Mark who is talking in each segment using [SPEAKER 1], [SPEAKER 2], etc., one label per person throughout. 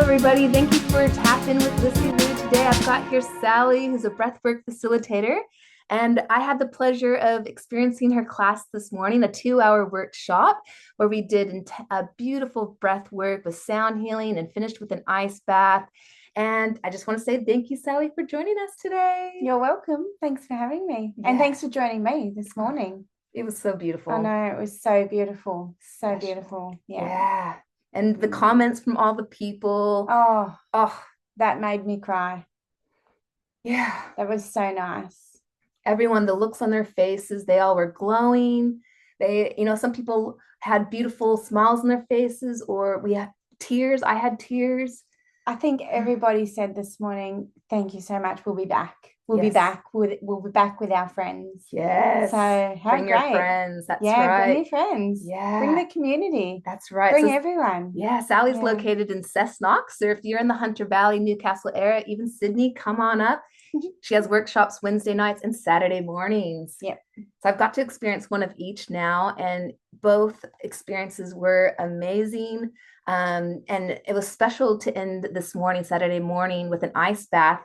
[SPEAKER 1] everybody. Thank you for tapping with Lissy Lou today. I've got here Sally, who's a breathwork facilitator, and I had the pleasure of experiencing her class this morning, a 2-hour workshop where we did a beautiful breath work with sound healing and finished with an ice bath. And I just want to say thank you, Sally, for joining us today.
[SPEAKER 2] You're welcome. Thanks for having me. Yeah. And thanks for joining me this morning.
[SPEAKER 1] It was so beautiful.
[SPEAKER 2] I know, it was so beautiful. So beautiful.
[SPEAKER 1] Yeah. And the comments from all the people.
[SPEAKER 2] Oh, that made me cry.
[SPEAKER 1] Yeah.
[SPEAKER 2] That was so nice.
[SPEAKER 1] Everyone, the looks on their faces, they all were glowing. Some people had beautiful smiles on their faces, or we had tears. I had tears.
[SPEAKER 2] I think everybody said this morning, thank you so much. We'll be back. We'll be back with our friends.
[SPEAKER 1] Yes.
[SPEAKER 2] So
[SPEAKER 1] bring your friends. That's right.
[SPEAKER 2] Bring your friends.
[SPEAKER 1] Yeah.
[SPEAKER 2] Bring the community.
[SPEAKER 1] That's right.
[SPEAKER 2] Bring everyone.
[SPEAKER 1] Yeah. Sally's located in Cessnock. So if you're in the Hunter Valley, Newcastle area, even Sydney, come on up. She has workshops Wednesday nights and Saturday mornings.
[SPEAKER 2] Yep.
[SPEAKER 1] So I've got to experience one of each now, and both experiences were amazing. And it was special to end this morning, Saturday morning, with an ice bath.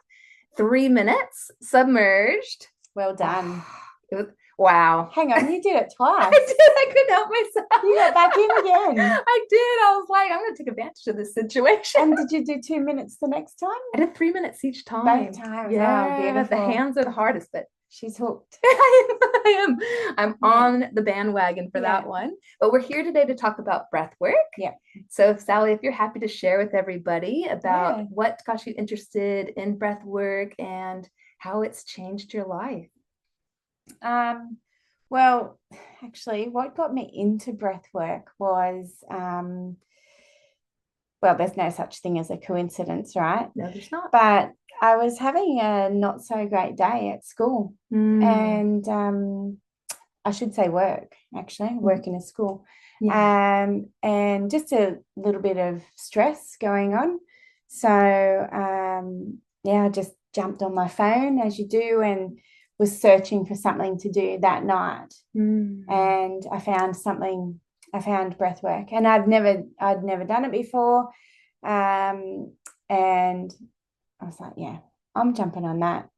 [SPEAKER 1] 3 minutes submerged.
[SPEAKER 2] Well done.
[SPEAKER 1] It was wow.
[SPEAKER 2] Hang on, you did it twice.
[SPEAKER 1] I did. I couldn't help myself.
[SPEAKER 2] You got back in again.
[SPEAKER 1] I did. I was like, I'm going to take advantage of this situation.
[SPEAKER 2] And did you do 2 minutes the next time?
[SPEAKER 1] I did 3 minutes each time.
[SPEAKER 2] Both times.
[SPEAKER 1] Yeah,
[SPEAKER 2] oh, beautiful.
[SPEAKER 1] The hands are the hardest, but
[SPEAKER 2] she's hooked.
[SPEAKER 1] I am. I'm on the bandwagon for that one. But we're here today to talk about breath work.
[SPEAKER 2] Yeah.
[SPEAKER 1] So, Sally, if you're happy to share with everybody about what got you interested in breath work and how it's changed your life.
[SPEAKER 2] Well, actually, what got me into breath work was, there's no such thing as a coincidence, right?
[SPEAKER 1] No, there's not.
[SPEAKER 2] But I was having a not so great day at school, and I should say work, actually, work in a school, and just a little bit of stress going on. So, I just jumped on my phone, as you do, and was searching for something to do that night. And I found breath work, and I'd never done it before. And I was like, I'm jumping on that.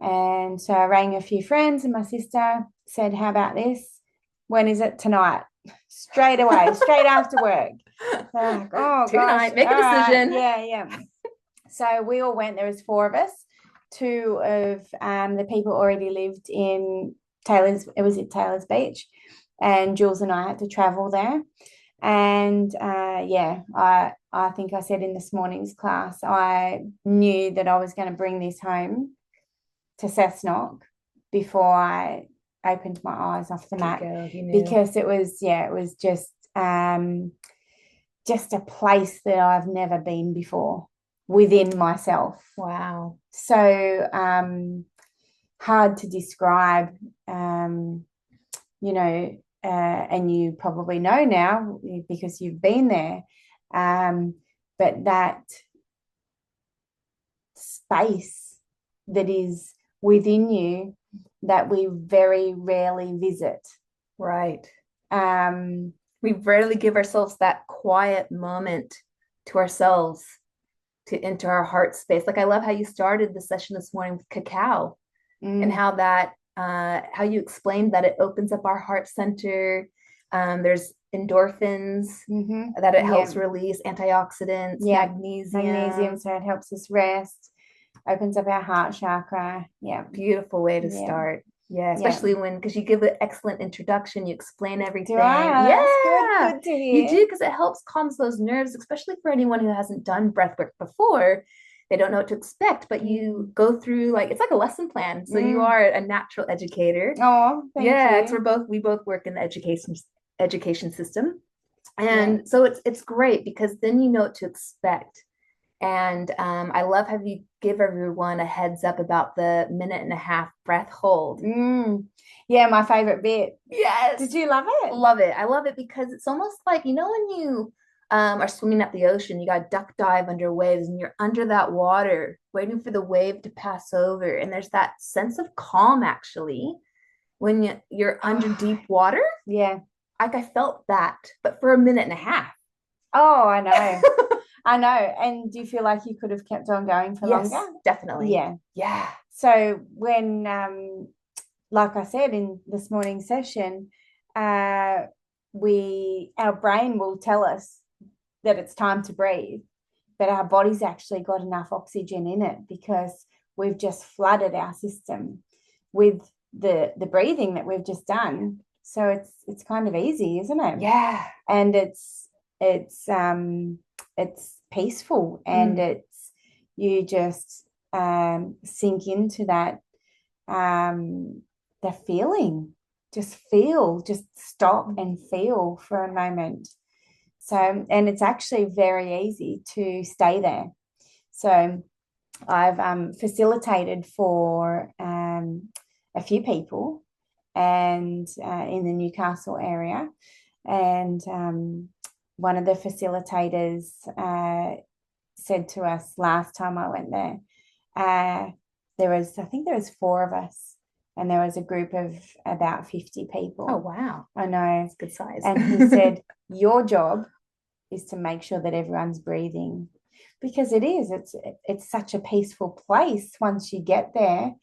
[SPEAKER 2] And so I rang a few friends, and my sister said, how about this? When is it? Tonight. Straight away, straight after work. Like, oh,
[SPEAKER 1] tonight, make a decision.
[SPEAKER 2] Right. Yeah. So we all went. There was 4 of us. 2 of the people already lived in Taylor's. It was at Taylor's Beach, and Jules and I had to travel there. And I think I said in this morning's class, I knew that I was going to bring this home to Cessnock before I opened my eyes off the mat, because it was just a place that I've never been before within myself.
[SPEAKER 1] Wow.
[SPEAKER 2] So hard to describe, and you probably know now because you've been there, but that space that is within you that we very rarely visit.
[SPEAKER 1] Right. We rarely give ourselves that quiet moment to ourselves to enter our heart space. Like, I love how you started the session this morning with cacao, and how that how you explained that it opens up our heart center. There's endorphins that it helps release, antioxidants, magnesium,
[SPEAKER 2] so it helps us rest, opens up our heart chakra.
[SPEAKER 1] Beautiful way to start. Especially because you give an excellent introduction, you explain everything.
[SPEAKER 2] Do I? That's good to hear.
[SPEAKER 1] You do, because it helps calms those nerves, especially for anyone who hasn't done breathwork before. They don't know what to expect, but you go through, like, it's like a lesson plan. So you are a natural educator.
[SPEAKER 2] Oh, thank you.
[SPEAKER 1] It's we both work in the education system, and so it's great because then you know what to expect. And I love how you give everyone a heads up about the 1.5-minute breath hold.
[SPEAKER 2] My favorite bit.
[SPEAKER 1] Yes.
[SPEAKER 2] Did you love it?
[SPEAKER 1] Love it. I love it because it's almost like, when you are swimming at the ocean, you got duck dive under waves, and you're under that water waiting for the wave to pass over. And there's that sense of calm, actually, when you're under deep water.
[SPEAKER 2] Yeah.
[SPEAKER 1] Like, I felt that, but for 1.5 minutes.
[SPEAKER 2] Oh, I know. I know. And do you feel like you could have kept on going for
[SPEAKER 1] Yes,
[SPEAKER 2] longer?
[SPEAKER 1] definitely.
[SPEAKER 2] Yeah.
[SPEAKER 1] Yeah.
[SPEAKER 2] So when, like I said in this morning's session, our brain will tell us that it's time to breathe, but our body's actually got enough oxygen in it because we've just flooded our system with the breathing that we've just done. So it's kind of easy, isn't it?
[SPEAKER 1] Yeah.
[SPEAKER 2] And it's peaceful, and it's you just sink into that the feeling. Just stop and feel for a moment. So, and it's actually very easy to stay there. So I've facilitated for a few people and in the Newcastle area. And one of the facilitators said to us last time I went there, I think there was 4 of us, and there was a group of about 50 people.
[SPEAKER 1] Oh, wow.
[SPEAKER 2] I know.
[SPEAKER 1] It's good size.
[SPEAKER 2] And he said, your job is to make sure that everyone's breathing, because it's such a peaceful place once you get there.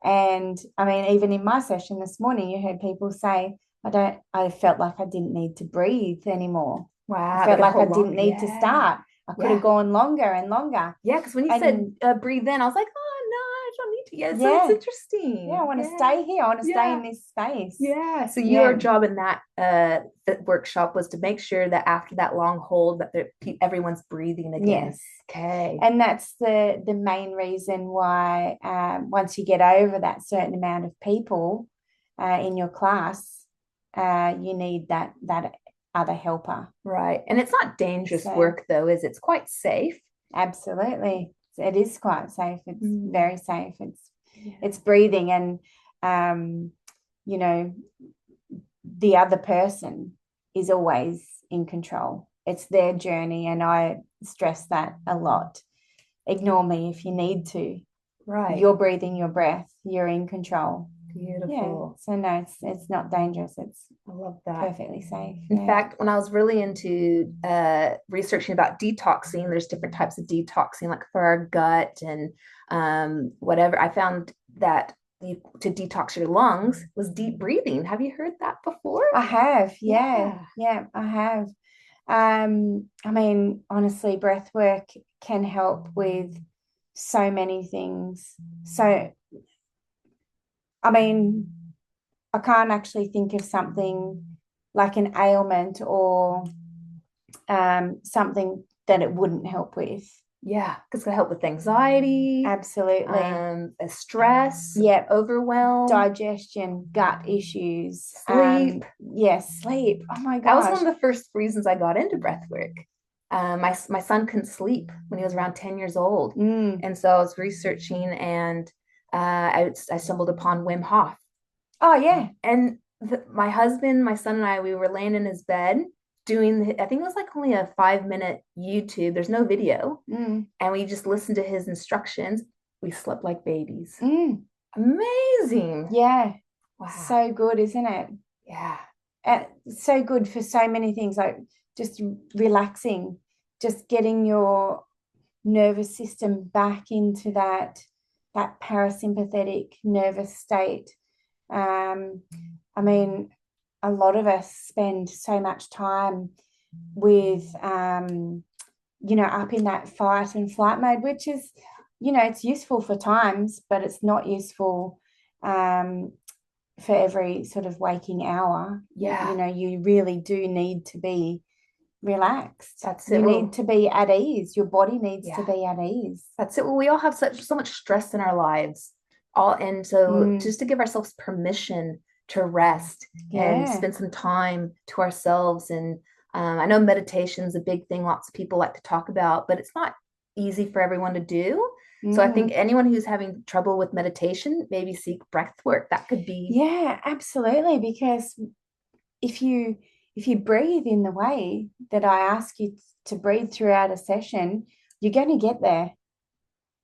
[SPEAKER 2] And I mean, even in my session this morning, you heard people say, I felt like I didn't need to breathe anymore.
[SPEAKER 1] Wow.
[SPEAKER 2] I felt like I didn't need to start. I could have gone longer and longer.
[SPEAKER 1] Yeah, because when you said breathe in, I was like, oh no, I don't need to. Yeah, so it's interesting.
[SPEAKER 2] Yeah, I want to stay here. I want to stay in this space.
[SPEAKER 1] Yeah. So your job in that workshop was to make sure that after that long hold that everyone's breathing again.
[SPEAKER 2] Yes.
[SPEAKER 1] Okay.
[SPEAKER 2] And that's the main reason why once you get over that certain amount of people in your class, you need that other helper.
[SPEAKER 1] Right. And it's not dangerous work though, is it? It's quite safe.
[SPEAKER 2] Absolutely. It is quite safe. It's very safe. It's breathing, and you know, the other person is always in control. It's their journey, and I stress that a lot. Ignore me if you need to.
[SPEAKER 1] Right.
[SPEAKER 2] You're breathing your breath. You're in control.
[SPEAKER 1] Beautiful.
[SPEAKER 2] Yeah. So no, it's not dangerous.
[SPEAKER 1] I love that.
[SPEAKER 2] Perfectly safe.
[SPEAKER 1] In fact, when I was really into researching about detoxing, there's different types of detoxing, like for our gut and whatever. I found that to detox your lungs was deep breathing. Have you heard that before?
[SPEAKER 2] I have. Yeah, I have. I mean, honestly, breath work can help with so many things. So, I mean, I can't actually think of something like an ailment or something that it wouldn't help with.
[SPEAKER 1] Yeah, because it's gonna help with anxiety.
[SPEAKER 2] Absolutely.
[SPEAKER 1] Stress.
[SPEAKER 2] Yep.
[SPEAKER 1] Overwhelm.
[SPEAKER 2] Digestion, gut issues.
[SPEAKER 1] Sleep.
[SPEAKER 2] Yes, sleep. Oh my gosh.
[SPEAKER 1] That was one of the first reasons I got into breath work. My son couldn't sleep when he was around 10 years old. And so I was researching, and I stumbled upon Wim Hof.
[SPEAKER 2] Oh, yeah.
[SPEAKER 1] And my husband, my son, and I, we were laying in his bed doing, I think it was like only a 5-minute YouTube. There's no video. And we just listened to his instructions. We slept like babies. Amazing.
[SPEAKER 2] Yeah.
[SPEAKER 1] Wow.
[SPEAKER 2] So good, isn't it?
[SPEAKER 1] Yeah.
[SPEAKER 2] So good for so many things, like just relaxing, just getting your nervous system back into that parasympathetic nervous state. I mean, a lot of us spend so much time with up in that fight and flight mode, which is, it's useful for times, but it's not useful for every sort of waking hour.
[SPEAKER 1] Yeah.
[SPEAKER 2] You really do need to be relaxed.
[SPEAKER 1] That's it.
[SPEAKER 2] You need to be at ease. Your body needs to be at ease.
[SPEAKER 1] That's it. Well, we all have so much stress in our lives. And so just to give ourselves permission to rest and spend some time to ourselves. And I know meditation is a big thing lots of people like to talk about, but it's not easy for everyone to do. So I think anyone who's having trouble with meditation, maybe seek breath work. That could be.
[SPEAKER 2] Yeah, absolutely. Because if you breathe in the way that I ask you to breathe throughout a session, you're going to get there.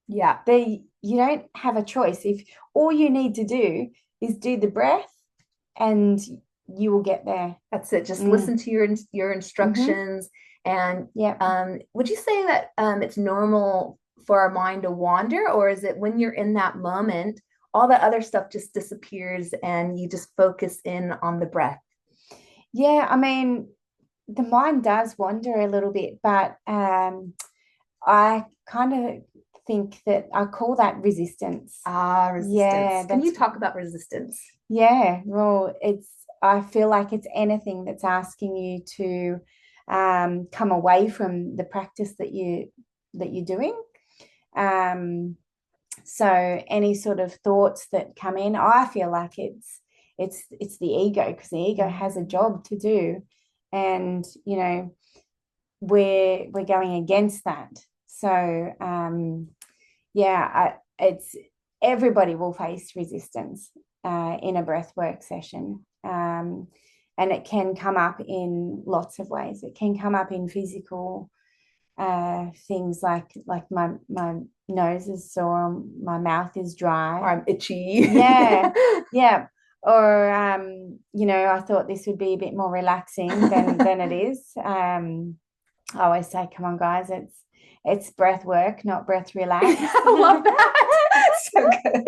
[SPEAKER 1] Yeah.
[SPEAKER 2] You don't have a choice. If all you need to do is do the breath, and you will get there.
[SPEAKER 1] That's it. Just listen to your instructions. And would you say that it's normal for our mind to wander, or is it when you're in that moment, all that other stuff just disappears and you just focus in on the breath?
[SPEAKER 2] Yeah, I mean, the mind does wander a little bit, but I kind of think that I call that resistance.
[SPEAKER 1] Resistance. Yeah, can you talk about resistance?
[SPEAKER 2] Yeah, well, I feel like it's anything that's asking you to come away from the practice that you're doing. So any sort of thoughts that come in, I feel like it's the ego, because the ego has a job to do, and we're going against that. So it's everybody will face resistance in a breathwork session, and it can come up in lots of ways. It can come up in physical things like my nose is sore, my mouth is dry,
[SPEAKER 1] or I'm itchy.
[SPEAKER 2] yeah. Or I thought this would be a bit more relaxing than it is. I always say, come on, guys, it's breath work, not breath relax.
[SPEAKER 1] I love that. So good.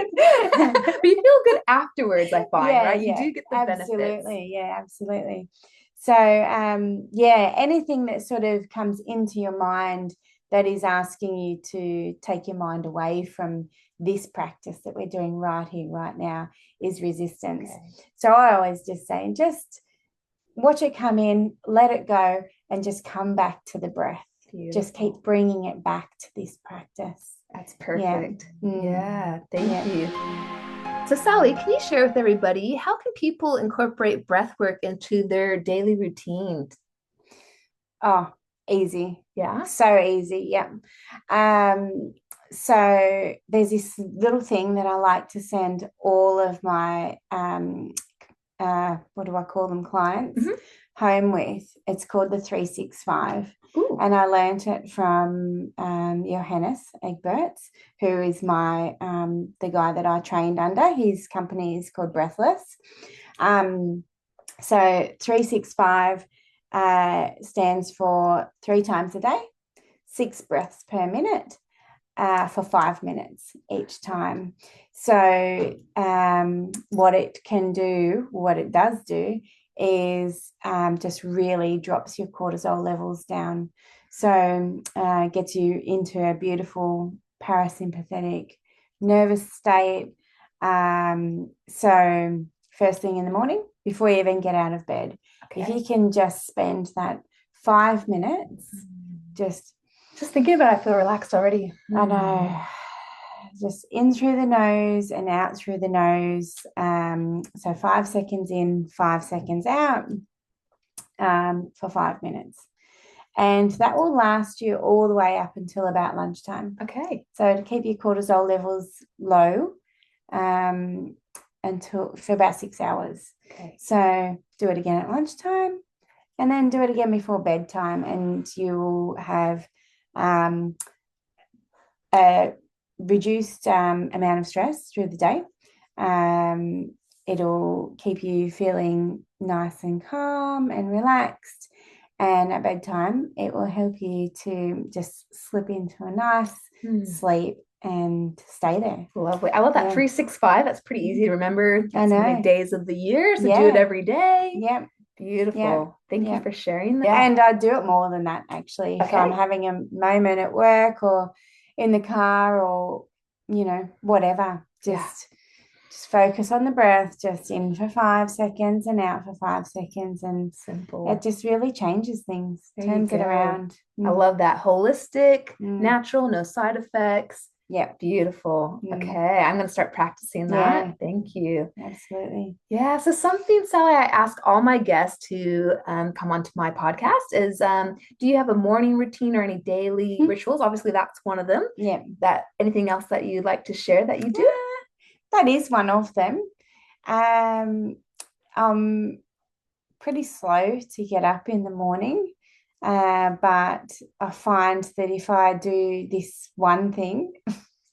[SPEAKER 1] But you feel good afterwards, I find, right? You do get the
[SPEAKER 2] absolutely
[SPEAKER 1] benefits.
[SPEAKER 2] Yeah, absolutely. So anything that sort of comes into your mind that is asking you to take your mind away from this practice that we're doing right here, right now, is resistance. So I always just say, just watch it come in, let it go, and just come back to the breath. Beautiful. Just keep bringing it back to this practice.
[SPEAKER 1] That's perfect. Yeah, thank you. So Sally, can you share with everybody, how can people incorporate breath work into their daily routine?
[SPEAKER 2] Oh, easy.
[SPEAKER 1] Yeah.
[SPEAKER 2] So easy. Yeah. So there's this little thing that I like to send all of my what do I call them, clients, home with. It's called the 365. Ooh. And I learned it from Johannes Egberts, who is the guy that I trained under. His company is called Breathless. So 365 stands for 3 times a day, 6 breaths per minute, for 5 minutes each time. So what it does do is just really drops your cortisol levels down. So gets you into a beautiful parasympathetic nervous state. So first thing in the morning, before you even get out of bed, if you can just spend that 5 minutes just
[SPEAKER 1] thinking about it, I feel relaxed already.
[SPEAKER 2] I know. Just in through the nose and out through the nose. So 5 seconds in, 5 seconds out, for 5 minutes. And that will last you all the way up until about lunchtime.
[SPEAKER 1] Okay.
[SPEAKER 2] So to keep your cortisol levels low for about 6 hours. Okay. So do it again at lunchtime, and then do it again before bedtime, and you will have a reduced amount of stress through the day. It'll keep you feeling nice and calm and relaxed. And at bedtime, it will help you to just slip into a nice sleep and stay there.
[SPEAKER 1] Lovely. I love that 365. That's pretty easy to remember. I know. So many days of the year, so do it every day.
[SPEAKER 2] Yeah.
[SPEAKER 1] Beautiful. Thank you for sharing that.
[SPEAKER 2] And I do it more than that, actually. If I'm having a moment at work or in the car or, whatever, just focus on the breath, just in for 5 seconds and out for 5 seconds, and simple. It just really changes things, turns it around.
[SPEAKER 1] I love that. Holistic, natural, no side effects. Yeah. Beautiful. Okay. I'm going to start practicing that. Yeah. Thank you.
[SPEAKER 2] Absolutely.
[SPEAKER 1] Yeah. So something, Sally, I ask all my guests to come onto my podcast is, do you have a morning routine or any daily rituals? Obviously, that's one of them.
[SPEAKER 2] Yeah.
[SPEAKER 1] Anything else that you'd like to share that you do?
[SPEAKER 2] That is one of them. I'm pretty slow to get up in the morning. But I find that if I do this one thing,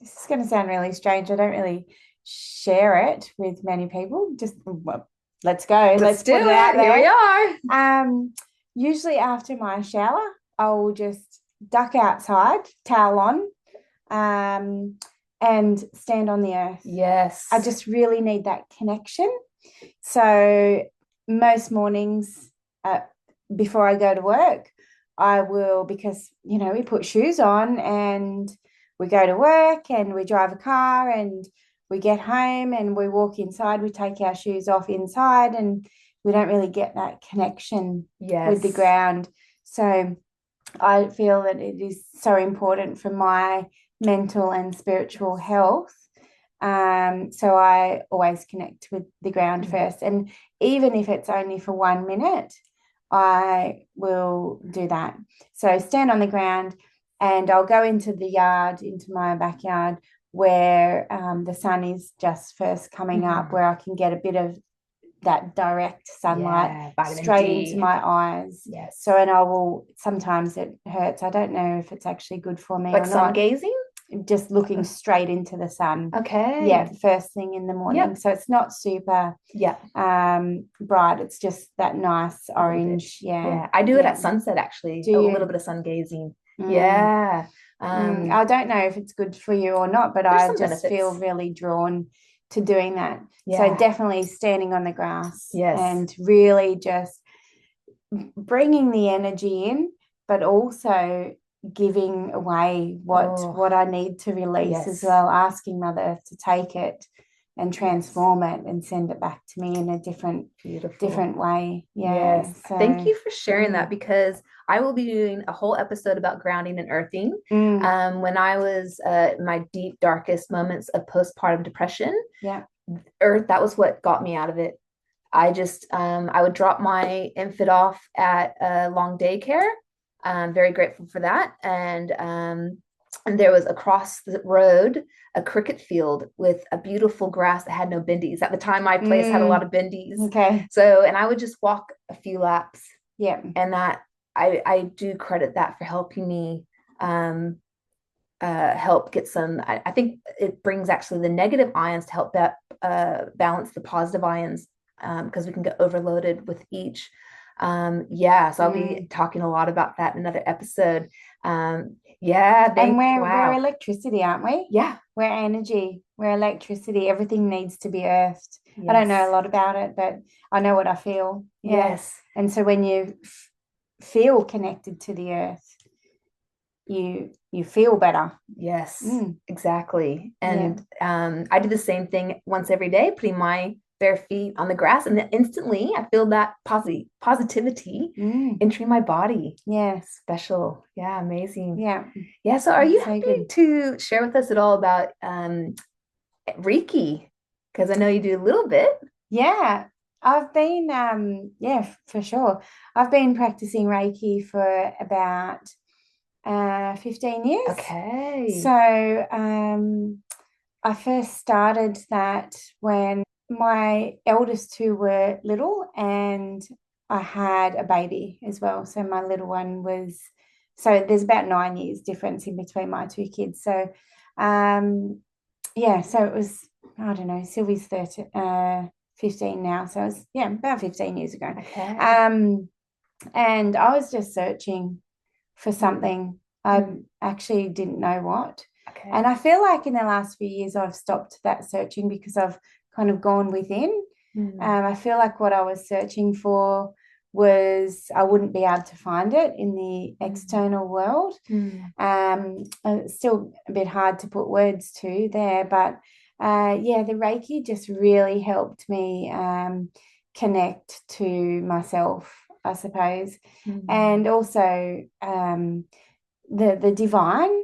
[SPEAKER 2] this is going to sound really strange. I don't really share it with many people, just let's go. Let's
[SPEAKER 1] do
[SPEAKER 2] put it out
[SPEAKER 1] it. Here we
[SPEAKER 2] there.
[SPEAKER 1] are.
[SPEAKER 2] Usually after my shower, I will just duck outside, towel on, and stand on the earth.
[SPEAKER 1] Yes.
[SPEAKER 2] I just really need that connection. So most mornings before I go to work, I will, because, we put shoes on and we go to work and we drive a car and we get home and we walk inside, we take our shoes off inside and we don't really get that connection with the ground. So I feel that it is so important for my mental and spiritual health. So I always connect with the ground first. And even if it's only for 1 minute, I will do that. So stand on the ground and I'll go into the yard, into my backyard, where the sun is just first coming up, where I can get a bit of that direct sunlight straight into my eyes.
[SPEAKER 1] Yes.
[SPEAKER 2] So, and I will, sometimes it hurts. I don't know if it's actually good for me
[SPEAKER 1] like
[SPEAKER 2] or
[SPEAKER 1] sun
[SPEAKER 2] not.
[SPEAKER 1] gazing?
[SPEAKER 2] Just looking straight into the sun.
[SPEAKER 1] Okay.
[SPEAKER 2] Yeah, first thing in the morning. So it's not super bright. It's just that nice orange. Yeah.
[SPEAKER 1] I do it at sunset, actually. A little bit of sun gazing. Yeah.
[SPEAKER 2] I don't know if it's good for you or not, but I just feel really drawn to doing that. So definitely standing on the grass and really just bringing the energy in, but also giving away what I need to release as well, asking Mother Earth to take it and transform it and send it back to me in a different way. So,
[SPEAKER 1] thank you for sharing that, because I will be doing a whole episode about grounding and earthing. When I was my deep darkest moments of postpartum depression, earth, that was what got me out of it. I just I would drop my infant off at a long daycare. I'm very grateful for that. And there was across the road a cricket field with a beautiful grass that had no bendies. At the time, my place had a lot of bendies.
[SPEAKER 2] Okay.
[SPEAKER 1] So, and I would just walk a few laps.
[SPEAKER 2] Yeah.
[SPEAKER 1] And that I do credit that for helping me help get some. I think it brings actually the negative ions to help that balance the positive ions, because we can get overloaded with each. So I'll be talking a lot about that in another episode. And
[SPEAKER 2] we're electricity, aren't we?
[SPEAKER 1] Yeah.
[SPEAKER 2] We're energy, we're electricity. Everything needs to be earthed. I don't know a lot about it, but I know what I feel.
[SPEAKER 1] Yes.
[SPEAKER 2] And so when you feel connected to the earth, you feel better.
[SPEAKER 1] Yes, exactly. And I do the same thing once every day, putting my bare feet on the grass, and then instantly I feel that positivity entering my body. Special. Amazing. So are you happy to share with us at all about Reiki? Because I know you do a little bit.
[SPEAKER 2] I've been for sure, I've been practicing Reiki for about 15 years.
[SPEAKER 1] Okay.
[SPEAKER 2] So I first started that when my eldest two were little and I had a baby as well. So my little one was, so there's about 9 years difference in between my two kids. So so it was, I don't know, Sylvie's 15 now. So it was, about 15 years ago.
[SPEAKER 1] Okay.
[SPEAKER 2] And I was just searching for something. I actually didn't know what.
[SPEAKER 1] Okay.
[SPEAKER 2] And I feel like in the last few years I've stopped that searching because I've kind of gone within. I feel like what I was searching for was, I wouldn't be able to find it in the external world. It's still a bit hard to put words to there, but the Reiki just really helped me connect to myself, I suppose. And also the divine,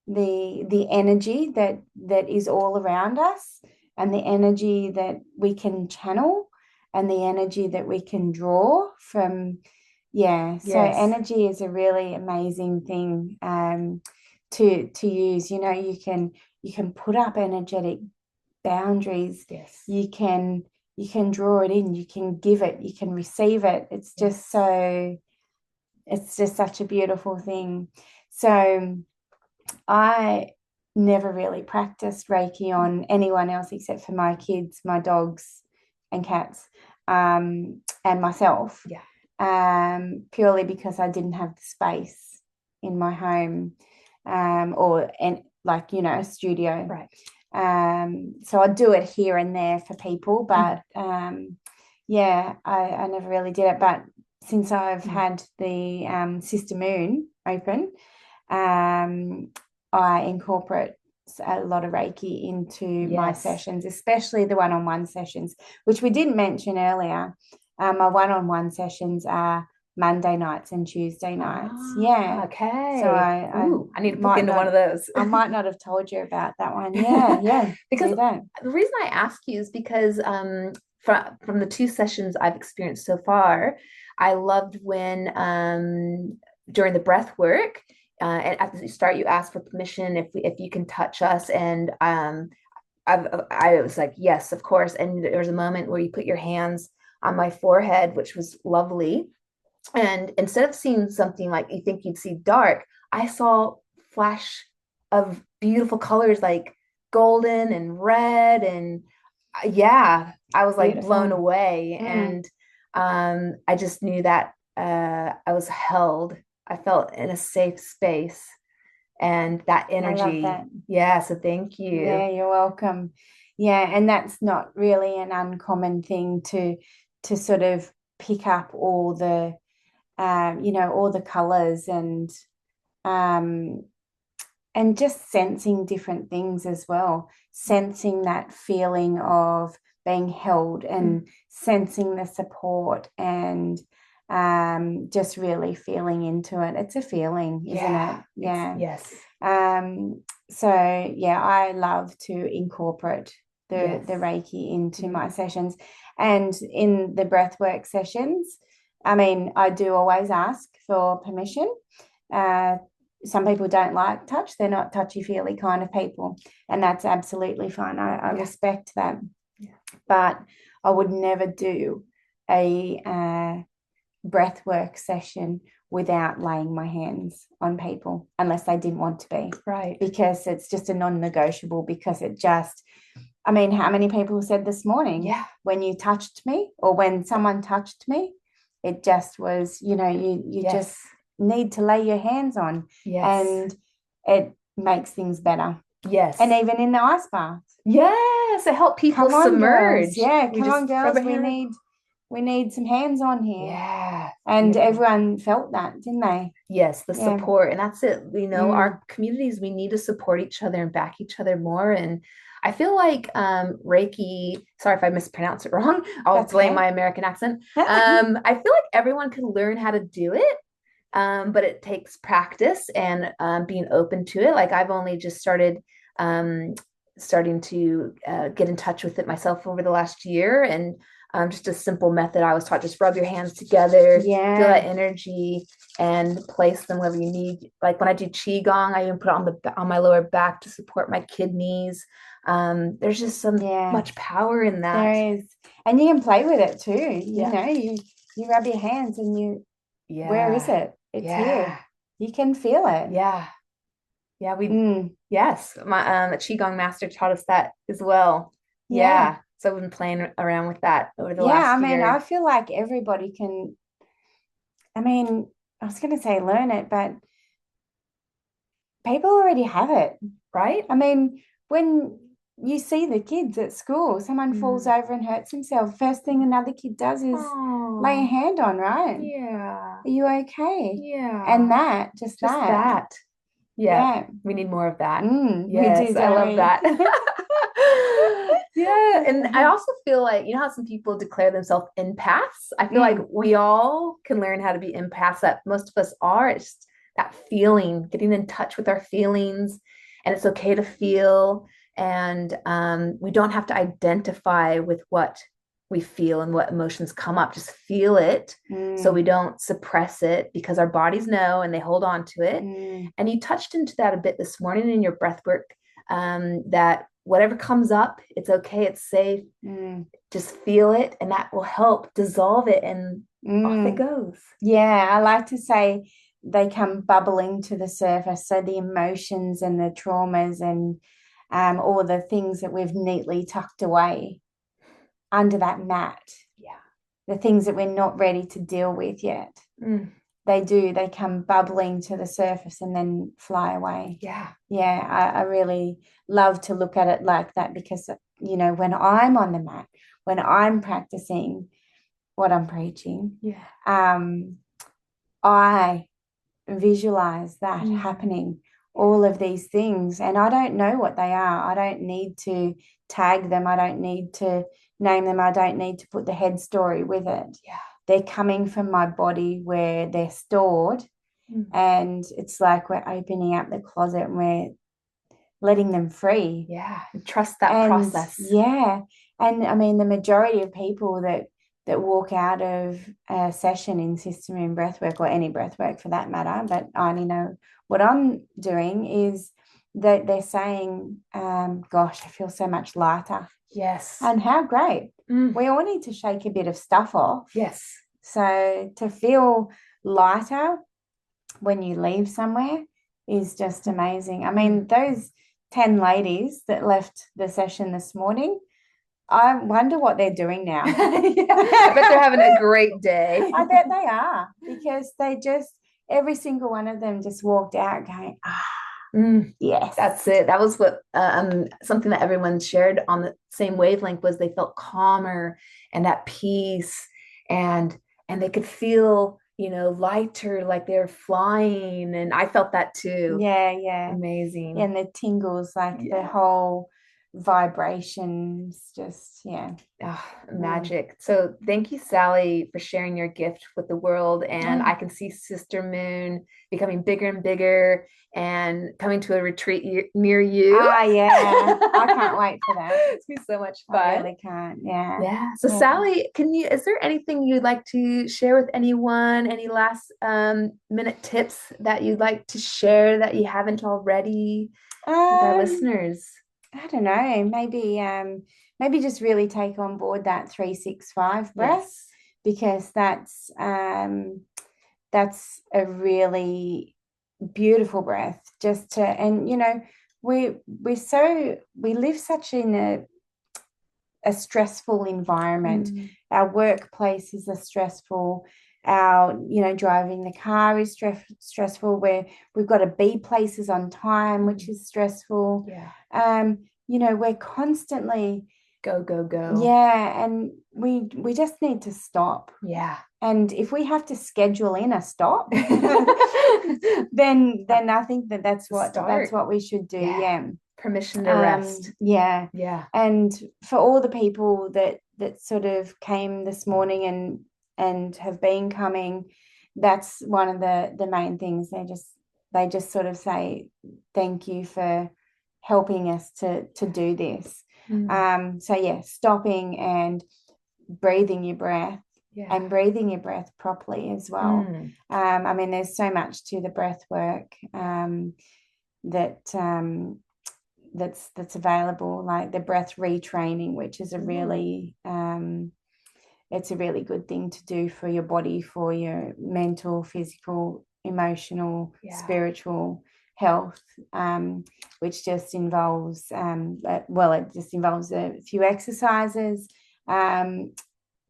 [SPEAKER 2] the energy that is all around us, and the energy that we can channel, and the energy that we can draw from. So energy is a really amazing thing to use. You can put up energetic boundaries. You can draw it in, you can give it, you can receive it. It's just such a beautiful thing. So I never really practiced Reiki on anyone else except for my kids, my dogs and cats. and myself,
[SPEAKER 1] Yeah.
[SPEAKER 2] purely because I didn't have the space in my home, a studio.
[SPEAKER 1] Right.
[SPEAKER 2] So I do it here and there for people, but I never really did it. But since I've had the SisterMoon open, I incorporate a lot of Reiki into my sessions, especially the one-on-one sessions, which we didn't mention earlier. My one-on-one sessions are Monday nights and Tuesday nights.
[SPEAKER 1] Okay.
[SPEAKER 2] So I
[SPEAKER 1] need to book into one of those.
[SPEAKER 2] I might not have told you about that one. Yeah.
[SPEAKER 1] Because
[SPEAKER 2] do that.
[SPEAKER 1] The reason I ask you is because from the 2 sessions I've experienced so far, I loved when during the breath work, and at the start you ask for permission if you can touch us, and I was like, yes, of course. And there was a moment where you put your hands on my forehead, which was lovely. And instead of seeing something like you think you'd see dark, I saw flash of beautiful colors like golden and red. And I was like blown away. And I just knew that I was held. I felt in a safe space, and that energy.
[SPEAKER 2] I love that.
[SPEAKER 1] Yeah, so thank you.
[SPEAKER 2] Yeah, you're welcome. Yeah, and that's not really an uncommon thing to sort of pick up all the all the colors and just sensing different things as well, sensing that feeling of being held and sensing the support and just really feeling into it. It's a feeling, isn't it? Yeah.
[SPEAKER 1] Yes.
[SPEAKER 2] So I love to incorporate the Reiki into my sessions. And in the breathwork sessions, I mean, I do always ask for permission. Some people don't like touch. They're not touchy-feely kind of people, and that's absolutely fine. I respect that. Yeah. But I would never do a breathwork session without laying my hands on people unless they didn't want to be.
[SPEAKER 1] Right.
[SPEAKER 2] Because it's just a non-negotiable, because it just, I mean, how many people said this morning, when you touched me or when someone touched me, it just was, you just need to lay your hands on. And it makes things better.
[SPEAKER 1] Yes.
[SPEAKER 2] And even in the ice bath.
[SPEAKER 1] Yes, it helps people submerge.
[SPEAKER 2] Girls. Yeah, come on, girls. We need some hands on here.
[SPEAKER 1] Yeah.
[SPEAKER 2] And everyone felt that, didn't they?
[SPEAKER 1] Yes, the support. And that's it. Our communities, we need to support each other and back each other more. And I feel like Reiki, sorry if I mispronounce it wrong, I'll blame my American accent. I feel like everyone can learn how to do it. But it takes practice and being open to it. Like I've only just starting to get in touch with it myself over the last year. And just a simple method I was taught, just rub your hands together, feel that energy, and place them wherever you need. Like when I do qigong, I even put it on my lower back to support my kidneys. There's just some much power in that.
[SPEAKER 2] There is, and you can play with it too. You rub your hands and where is it? It's here. You can feel it.
[SPEAKER 1] Yes, my qigong master taught us that as well. So I've been playing around with that over the last year.
[SPEAKER 2] I feel like everybody can, I was going to say learn it, but people already have it,
[SPEAKER 1] right?
[SPEAKER 2] When you see the kids at school, someone falls over and hurts himself, first thing another kid does is lay a hand on, right?
[SPEAKER 1] Yeah.
[SPEAKER 2] Are you okay?
[SPEAKER 1] Yeah.
[SPEAKER 2] And just that.
[SPEAKER 1] Yeah. We need more of that.
[SPEAKER 2] Yes,
[SPEAKER 1] we do, I love that. And I also feel like, how some people declare themselves empaths? I feel like we all can learn how to be empaths, that most of us are. It's just that feeling, getting in touch with our feelings, and it's okay to feel. And we don't have to identify with what we feel and what emotions come up. Just feel it, so we don't suppress it, because our bodies know and they hold on to it. And you touched into that a bit this morning in your breath work, that whatever comes up, it's okay, it's safe. Just feel it, and that will help dissolve it, and off it goes.
[SPEAKER 2] I like to say they come bubbling to the surface. So the emotions and the traumas and all the things that we've neatly tucked away under that mat the things that we're not ready to deal with yet. They come bubbling to the surface and then fly away. I really love to look at it like that, because when I'm on the mat, when I'm practicing what I'm preaching, I visualize that happening, all of these things, and I don't know what they are. I don't need to tag them. I don't need to name them. I don't need to put the head story with it. They're coming from my body where they're stored, and it's like we're opening up the closet and we're letting them free.
[SPEAKER 1] Trust that process.
[SPEAKER 2] And I mean, the majority of people that walk out of a session in SisterMoon breathwork, or any breathwork for that matter, but I only know what I'm doing, is that they're saying, gosh, I feel so much lighter. And how great. We all need to shake a bit of stuff off. So to feel lighter when you leave somewhere is just amazing. I mean, those 10 ladies that left the session this morning, I wonder what they're doing now.
[SPEAKER 1] I bet they're having a great day.
[SPEAKER 2] I bet they are, because every single one of them just walked out going, yes.
[SPEAKER 1] That's it. That was what something that everyone shared on the same wavelength was they felt calmer and at peace, and they could feel, lighter, like they're flying. And I felt that too.
[SPEAKER 2] Amazing. And the tingles, like the whole vibrations, just
[SPEAKER 1] magic. So thank you, Sally, for sharing your gift with the world. And I can see SisterMoon becoming bigger and bigger and coming to a retreat near you.
[SPEAKER 2] I can't wait for that.
[SPEAKER 1] It's gonna be so much fun.
[SPEAKER 2] I really can't.
[SPEAKER 1] So Sally, is there anything you'd like to share with anyone? Any last minute tips that you'd like to share that you haven't already with our listeners?
[SPEAKER 2] I don't know, maybe just really take on board that 365 breath, because that's a really beautiful breath. We live such in a stressful environment. Our workplaces are stressful. Our driving the car is stressful, where we've got to be places on time, which is stressful. We're constantly
[SPEAKER 1] go.
[SPEAKER 2] And we just need to stop. And if we have to schedule in a stop, then I think that's what we should do.
[SPEAKER 1] Permission to rest.
[SPEAKER 2] And for all the people that sort of came this morning and have been coming, that's one of the main things. They just sort of say thank you for helping us to do this. Stopping and breathing your breath, and breathing your breath properly as well. I mean, there's so much to the breath work that's available, like the breath retraining, which is a really it's a really good thing to do for your body, for your mental, physical, emotional, spiritual health, which just involves it just involves a few exercises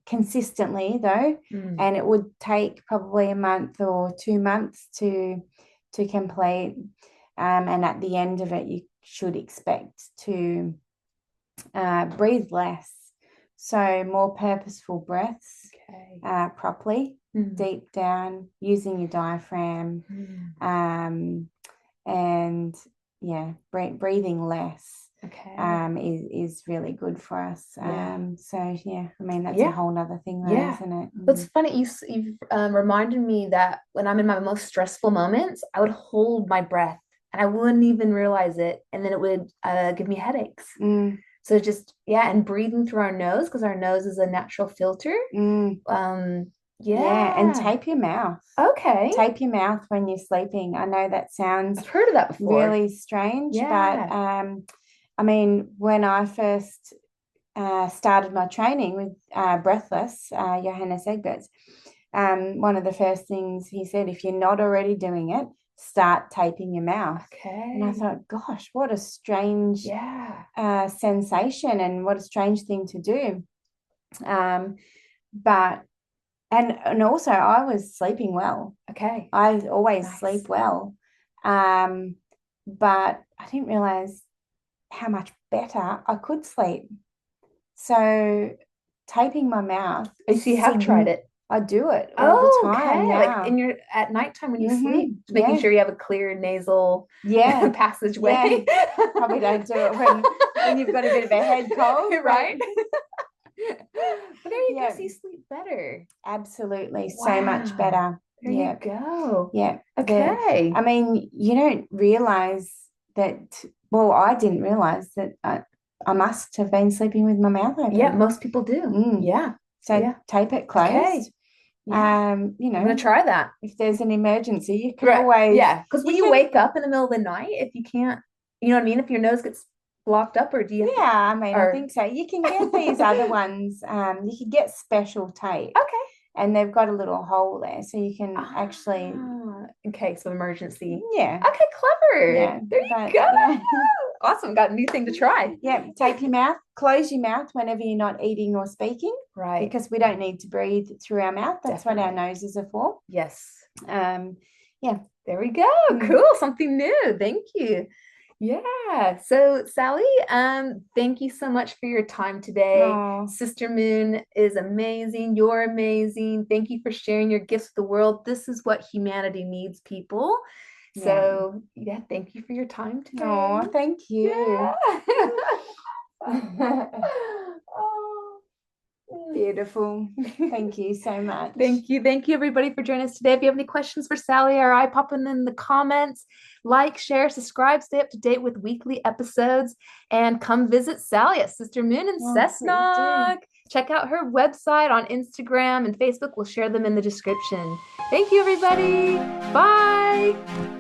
[SPEAKER 2] consistently though, and it would take probably a month or 2 months to complete, and at the end of it you should expect to breathe less, so more purposeful breaths, properly, deep down, using your diaphragm, and breathing less is really good for us. I mean, that's a whole nother thing though, isn't it?
[SPEAKER 1] But it's funny, you've reminded me that when I'm in my most stressful moments, I would hold my breath and I wouldn't even realize it, and then it would give me headaches. So just and breathing through our nose, because our nose is a natural filter.
[SPEAKER 2] And tape your mouth. Tape your mouth when you're sleeping. I know that sounds,
[SPEAKER 1] I've heard of that before,
[SPEAKER 2] really strange, but I mean, when I first started my training with Breathless, Johannes Egberts, one of the first things he said, if you're not already doing it, start taping your mouth. And I thought, gosh, what a strange sensation, and what a strange thing to do. and also I was sleeping well.
[SPEAKER 1] Okay.
[SPEAKER 2] I always
[SPEAKER 1] Nice.
[SPEAKER 2] sleep well. But I didn't realize how much better I could sleep. So taping my mouth.
[SPEAKER 1] Oh, so you have tried it.
[SPEAKER 2] I do it all the time
[SPEAKER 1] Okay.
[SPEAKER 2] now.
[SPEAKER 1] Like in your at nighttime when you sleep, just making
[SPEAKER 2] Yeah.
[SPEAKER 1] sure you have a clear nasal
[SPEAKER 2] Yeah.
[SPEAKER 1] passageway.
[SPEAKER 2] Yeah. Probably don't do it when you've got a bit of a head cold,
[SPEAKER 1] right? But there you
[SPEAKER 2] Yeah.
[SPEAKER 1] go. So you sleep better.
[SPEAKER 2] Absolutely. So
[SPEAKER 1] Wow.
[SPEAKER 2] much better.
[SPEAKER 1] There
[SPEAKER 2] Yeah.
[SPEAKER 1] you go.
[SPEAKER 2] Yeah.
[SPEAKER 1] Okay.
[SPEAKER 2] I mean, you don't realize that. Well, I didn't realize that I must have been sleeping with my mouth open.
[SPEAKER 1] Yeah, most people do. Yeah.
[SPEAKER 2] So
[SPEAKER 1] yeah.
[SPEAKER 2] tape it closed.
[SPEAKER 1] Okay. Yeah.
[SPEAKER 2] You know,
[SPEAKER 1] I'm gonna try that.
[SPEAKER 2] if there's an emergency, you can
[SPEAKER 1] Right.
[SPEAKER 2] always.
[SPEAKER 1] Yeah. Because when you wake up in the middle of the night, if you can't, you know what I mean? If your nose gets blocked up, or do you?
[SPEAKER 2] Yeah, I mean, I think so. You can get these other ones. You can get special tape.
[SPEAKER 1] Okay.
[SPEAKER 2] And they've got a little hole there, so you can actually.
[SPEAKER 1] In case of emergency.
[SPEAKER 2] Yeah.
[SPEAKER 1] Okay, clever.
[SPEAKER 2] Yeah.
[SPEAKER 1] There you go. Yeah. Awesome. Got a new thing to try.
[SPEAKER 2] Yeah. Tape your mouth. Close your mouth whenever you're not eating or speaking.
[SPEAKER 1] Right.
[SPEAKER 2] Because we don't need to breathe through our mouth. That's
[SPEAKER 1] Definitely.
[SPEAKER 2] what our noses are for.
[SPEAKER 1] Yes.
[SPEAKER 2] Yeah.
[SPEAKER 1] There we go. Cool. Something new. Thank you. Yeah. So Sally, thank you so much for your time today.
[SPEAKER 2] Aww.
[SPEAKER 1] SisterMoon is amazing. You're amazing. Thank you for sharing your gifts with the world. This is what humanity needs, people. So yeah, thank you for your time today.
[SPEAKER 2] Oh, thank you.
[SPEAKER 1] Yeah.
[SPEAKER 2] Beautiful. Thank you so much.
[SPEAKER 1] Thank you. Thank you, everybody, for joining us today. If you have any questions for Sally or I, pop them in the comments. Like, share, subscribe, stay up to date with weekly episodes, and come visit Sally at SisterMoon in Cessnock. Check out her website on Instagram and Facebook. We'll share them in the description. Thank you, everybody. Bye.